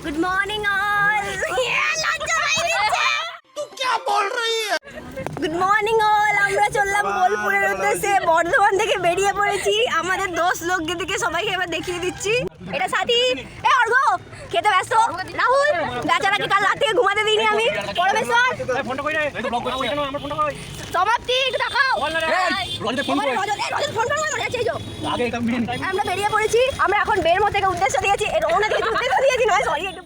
Good morning all. तू क्या बोल रही है? Good morning all. আমরা চললাম বোলপুরের উদ্দেশ্যে, বর্ধমান থেকে বেরিয়ে পড়েছি। আমাদের 10 লোককে দিকে সবাইকে এবার দেখিয়ে দিচ্ছি। এটা সাথী, এ অর্ঘ খেতে ব্যস্ত, রাহুল বেচারাকে কাল রাত থেকে ঘুমাতে দিইনি আমি, পরমেশ্বর ফোনটা কই রে? এই তো ব্লগ করছি কেন? আমার ফোনটা কই? সমাপ্তি, একটু দেখাও। রজতে ফোন কই? রজত ফোন করো, মনে আছে এই যে। আগে একটা মিনিট টাইম। আমরা বেরিয়ে পড়েছি। আমরা এখন বেরমো থেকে উদ্দেশ্য দিয়েছি, এই রওনা থেকে উদ্দেশ্য দিয়েছি নয়, সরি একটু।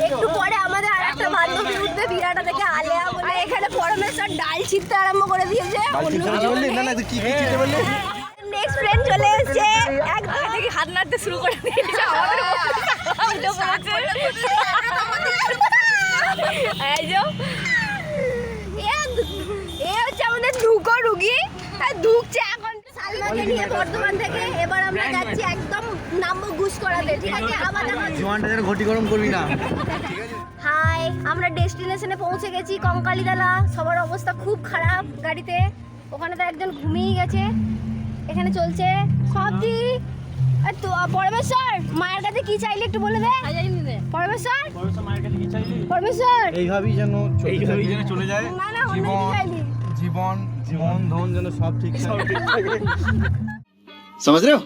একটু পরে আমাদের আরেকটা বান্ধবী উঠবে বিরাটা থেকে, আলেয়া বলে। এখানে পরমেশ্বর ডাল ছিটতে আরম্ভ করে দিয়েছে। নেক্সট ফ্রেন্ড চলে এসেছে, এক ধারে থেকে হাত নাড়তে শুরু করে দিয়েছে। আমাদের এই যে এ হচ্ছে আমাদের ধুকো রুগী, ধুকছে এখন সালমাকে নিয়ে বর্ধমান থেকে। এবার আমরা যাচ্ছি একদম নামবো ঘুষ করাতে, ঠিক আছে? আবার জোয়ানটা যেন ঘটি গরম করবি না। হাই, আমরা ডেস্টিনেশনে পৌঁছে গেছি, কঙ্কালীতলা। সবার অবস্থা খুব খারাপ গাড়িতে, ওখানে তো একজন ঘুমিয়ে গেছে। এখানে চলছে সবজি। তো পরমেশ্বর মায়ের কাছে কি চাইলে একটু বলে দে। পরমেশ্বর, মায়ের কাছে কি চাইলি? পরমেশ্বর এইভাবেই যেন চলে যায় না না, অন্য কিছু চাইলি। জীবন ধন যেন সব ঠিক থাকে। समझ रहे हो?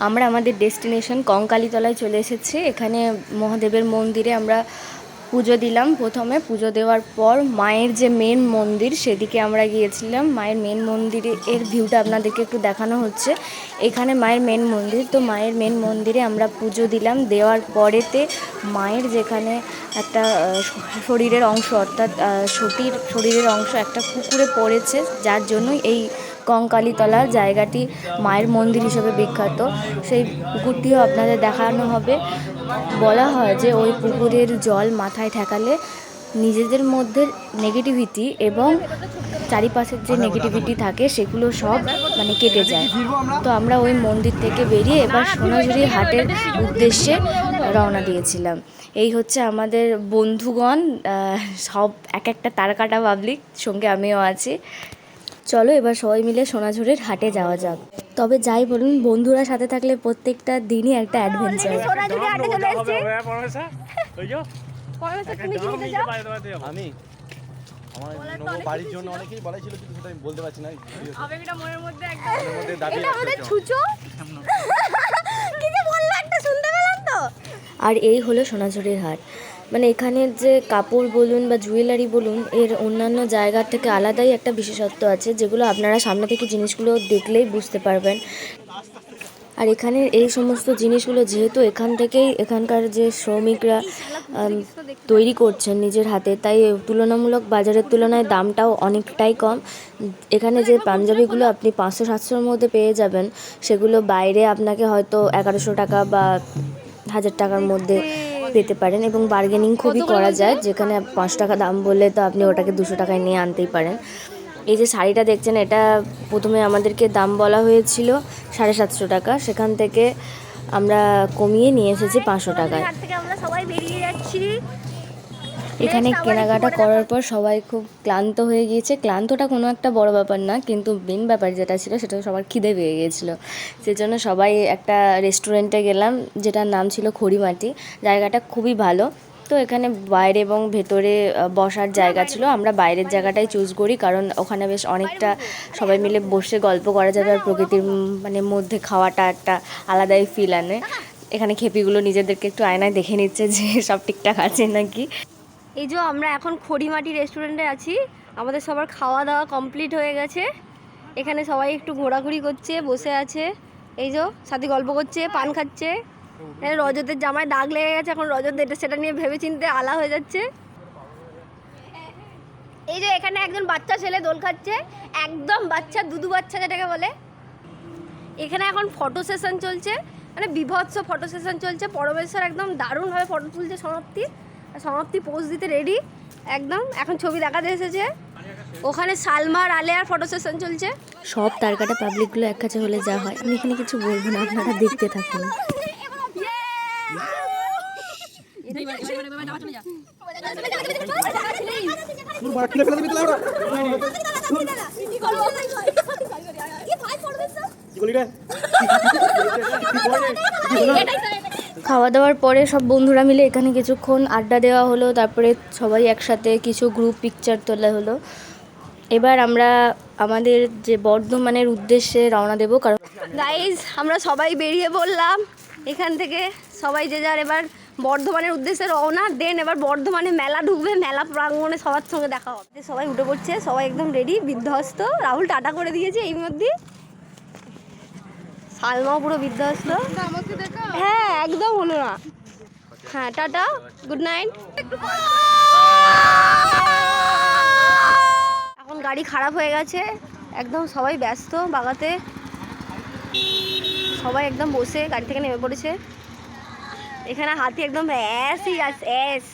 আমরা আমাদের ডেস্টিনেশন কঙ্কালীতলায় চলে এসেছি। এখানে মহাদেবের মন্দিরে আমরা পুজো দিলাম। প্রথমে পুজো দেওয়ার পর মায়ের যে মেন মন্দির সেদিকে আমরা গিয়েছিলাম। মায়ের মেন মন্দিরে এর ভিউটা আপনাদেরকে একটু দেখানো হচ্ছে। এখানে মায়ের মেন মন্দির, তো মায়ের মেন মন্দিরে আমরা পুজো দিলাম। দেওয়ার পরেতে মায়ের যেখানে একটা শরীরের অংশ, অর্থাৎ শরীরের অংশ একটা পুকুরে পড়েছে, যার জন্য এই কঙ্কালীতলা জায়গাটি মায়ের মন্দির হিসেবে বিখ্যাত। সেই পুকুরটিও আপনাদের দেখানো হবে। বলা হয় যে ওই পুকুরের জল মাথায় ঠেকালে নিজেদের মধ্যে নেগেটিভিটি এবং চারিপাশের যে নেগেটিভিটি থাকে সেগুলো সব মানে কেটে যায়। তো আমরা ওই মন্দির থেকে বেরিয়ে এবার সোনাঝুরি হাটের উদ্দেশ্যে রওনা দিয়েছিলাম। এই হচ্ছে আমাদের বন্ধুগণ, সব এক একটা তারকাটা পাবলিক, সঙ্গে আমিও আছি। চলো এবার সবাই মিলে সোনাঝুরির হাটে যাওয়া যাক। তবে যাই বলুন, বন্ধুরা সাথে থাকলে প্রত্যেকটা দিনই একটা অ্যাডভেঞ্চার। সোনাঝুরি হাটে চলে এসেছি। পরমেশ্বর ওই যে পরমেশ্বর, তুমি কি নিতে চাও? আমি আমার নবো বাড়ির জন্য অনেকেই বলাই ছিল, কিন্তু সেটা আমি বলতে পারছি না। আবেগটা মনের মধ্যে দাবি এটা আমাদের ছুচো। কি যে বললো একটা শুনতে পেলাম তো। আর এই হলো সোনাঝুরির হাট। মানে এখানের যে কাপড় বলুন বা জুয়েলারি বলুন, এর অন্যান্য জায়গার থেকে আলাদাই একটা বিশেষত্ব আছে, যেগুলো আপনারা সামনে থেকে জিনিসগুলো দেখলেই বুঝতে পারবেন। আর এখানের এই সমস্ত জিনিসগুলো যেহেতু এখানকার যে শ্রমিকরা তৈরি করছেন নিজের হাতে, তাই তুলনামূলক বাজারের তুলনায় দামটাও অনেকটাই কম। এখানে যে পাঞ্জাবিগুলো আপনি 500-700-র মধ্যে পেয়ে যাবেন, সেগুলো বাইরে আপনাকে হয়তো 1100 টাকা বা 1000 টাকার মধ্যে পেতে পারেন, এবং বার্গেনিং খুবই করা যায়। যেখানে 5 টাকা দাম বললে তো আপনি ওটাকে 200 টাকায় নিয়ে আনতেই পারেন। এই যে শাড়িটা দেখছেন, এটা প্রথমে আমাদেরকে দাম বলা হয়েছিল 750 টাকা, সেখান থেকে আমরা কমিয়ে নিয়ে এসেছি 500 টাকায়। হাট থেকে আমরা সবাই বেরিয়ে যাচ্ছি। এখানে কেনাকাটা করার পর সবাই খুব ক্লান্ত হয়ে গিয়েছে। ক্লান্তটা কোনো একটা বড় ব্যাপার না, কিন্তু মেন ব্যাপার যেটা ছিল সেটা সবার খিদে পেয়ে গিয়েছিলো। সেজন্য সবাই একটা রেস্টুরেন্টে গেলাম, যেটার নাম ছিল খড়িমাটি। জায়গাটা খুবই ভালো। তো এখানে বাইরে এবং ভেতরে বসার জায়গা ছিল। আমরা বাইরের জায়গাটাই চুজ করি, কারণ ওখানে বেশ অনেকটা সবাই মিলে বসে গল্প করা যাবে, আর প্রকৃতির মানে মধ্যে খাওয়াটা একটা আলাদাই ফিল আনে। এখানে খেপিগুলো নিজেদেরকে একটু আয়নায় দেখে নিচ্ছে যে সব ঠিকঠাক আছে নাকি। এই যে আমরা এখন খড়িমাটি রেস্টুরেন্টে আছি। আমাদের সবার খাওয়া দাওয়া কমপ্লিট হয়ে গেছে। এখানে সবাই একটু ঘোরাঘুরি করছে, বসে আছে। এই যে সাথে গল্প করছে, পান খাচ্ছে। রজতের জামায় দাগ লেগে গেছে, এখন রজত সেটা নিয়ে ভেবে চিনতে আলা হয়ে যাচ্ছে। এই যে এখানে একজন বাচ্চা ছেলে দোল খাচ্ছে, একদম বাচ্চা, দুদু বাচ্চা যেটাকে বলে। এখানে এখন ফটো সেশন চলছে, মানে বিভৎস ফটো সেশন চলছে। পরমেশ্বর একদম দারুণভাবে ফটো তুলছে। সমাপ্তি পোজ দিতে রেডি একদম। এখন ছবি দেখাতে এসেছে। ওখানে সালমার আলেয়ার ফটো সেশন চলছে। সব তারকাটা পাবলিকগুলো এক কাছে হলে যা হয়, আমি এখানে কিছু বলবো না, আপনারা দেখতে থাকুন। খাওয়া দাওয়ার পরে সব বন্ধুরা মিলে এখানে কিছুক্ষণ আড্ডা দেওয়া হলো, তারপরে সবাই একসাথে কিছু গ্রুপ পিকচার তোলা হলো। এবার আমরা আমাদের যে বর্ধমানের উদ্দেশ্যে রওনা দেবো, কারণ গাইজ আমরা সবাই বেরিয়ে পড়লাম এখান থেকে, সবাই যে যার এবার বর্ধমানের উদ্দেশ্যে রওনা। দেন এবার বর্ধমানে মেলা ঢুকবে, মেলা প্রাঙ্গণে সবার সঙ্গে দেখা হবে। সবাই উঠে পড়ছে, সবাই একদম রেডি, বিধ্বস্ত। রাহুল টাটা করে দিয়েছে এই মধ্যে, সালমাও পুরো বিধ্বস্ত। হ্যাঁ একদম হলো না। হ্যাঁ টাটা, গুড নাইট। এখন গাড়ি খারাপ হয়ে গেছে, একদম সবাই ব্যস্ত বাগাতে, সবাই একদম বসে গাড়ি থেকে নেমে পড়েছে। এখানে হাতি একদম অ্যাসই অ্যাস।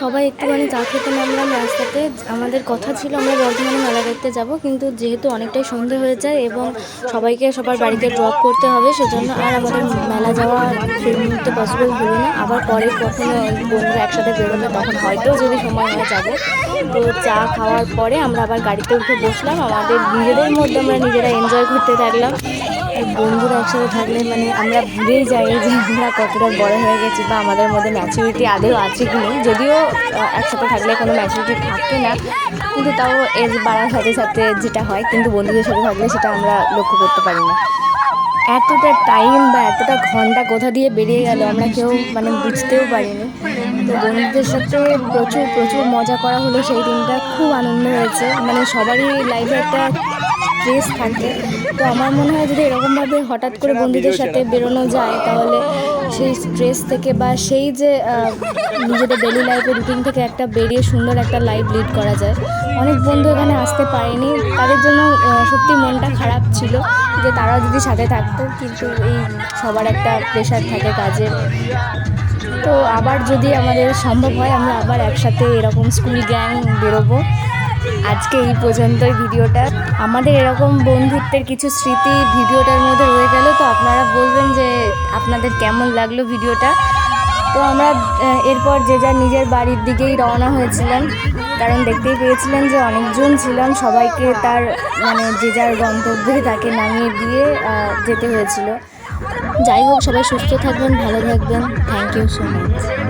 সবাই একটুখানি চা খেতে নামলাম রাস্তাতে। আমাদের কথা ছিল আমরা বর্ধমানে মেলা দেখতে যাব, কিন্তু যেহেতু অনেকটাই সন্ধে হয়ে যায় এবং সবাইকে সবার বাড়িতে ড্রপ করতে হবে, সেজন্য আর আমাদের মেলা যাওয়া সেই মুহূর্তে পসিবল হলো না। আবার পরে কখনো বন্ধুরা একসাথে বেরোলে তখন হয়তো যদি সময় হয়ে যাবে। তো চা খাওয়ার পরে আমরা আবার গাড়িতে উঠে বসলাম, আমাদের নিজেদের মধ্যে আমরা নিজেরা এনজয় করতে থাকলাম। বন্ধুরা একসাথে থাকলে মানে আমরা ভুলেই যাই যে আমরা কতটা বড় হয়ে গেছি বা আমাদের মধ্যে ম্যাচুরিটি আদৌ আছে কি নেই। যদিও একসাথে থাকলে কোনো ম্যাচুরিটি থাকে না, কিন্তু তাও এজ বাড়ার সাথে সাথে যেটা হয়, কিন্তু বন্ধুদের সাথে থাকলে সেটা আমরা লক্ষ্য করতে পারি না। এতটা টাইম বা এতটা ঘন্টা কোথা দিয়ে বেরিয়ে গেল আমরা কেউ মানে বুঝতেও পারিনি। তো বন্ধুদের সাথে প্রচুর প্রচুর মজা করা হলো সেই দিনটা, খুব আনন্দ হয়েছে। মানে সবারই লাইফে একটা স্ট্রেস থাকে, তো আমার মনে হয় যদি এরকমভাবে হঠাৎ করে বন্ধুদের সাথে বেরোনো যায় তাহলে সেই স্ট্রেস থেকে বা সেই যে নিজেদের ডেলি লাইফের রুটিন থেকে একটা বেরিয়ে সুন্দর একটা লাইফ লিড করা যায়। অনেক বন্ধু এখানে আসতে পারেনি, তাদের জন্য সত্যি মনটা খারাপ ছিল যে তারা যদি সাথে থাকতো, কিন্তু এই সবার একটা প্রেশার থাকে কাজের। তো আবার যদি আমাদের সম্ভব হয় আমরা আবার একসাথে এরকম স্কুল গ্যাং বেরোবো। আজকে এই পর্যন্তই ভিডিওটা। আমাদের এরকম বন্ধুত্বের কিছু স্মৃতি ভিডিওটার মধ্যে রয়ে গেল, তো আপনারা বলবেন যে আপনাদের কেমন লাগলো ভিডিওটা। তো আমরা এরপর যে যার নিজের বাড়ির দিকেই রওনা হয়েছিলাম, কারণ দেখতেই পেয়েছিলেন যে অনেকজন ছিলাম, সবাইকে তার মানে যে যার গন্তব্যে তাকে নামিয়ে দিয়ে যেতে হয়েছিল। যাই হোক, সবাই সুস্থ থাকবেন, ভালো থাকবেন। Thank you so much.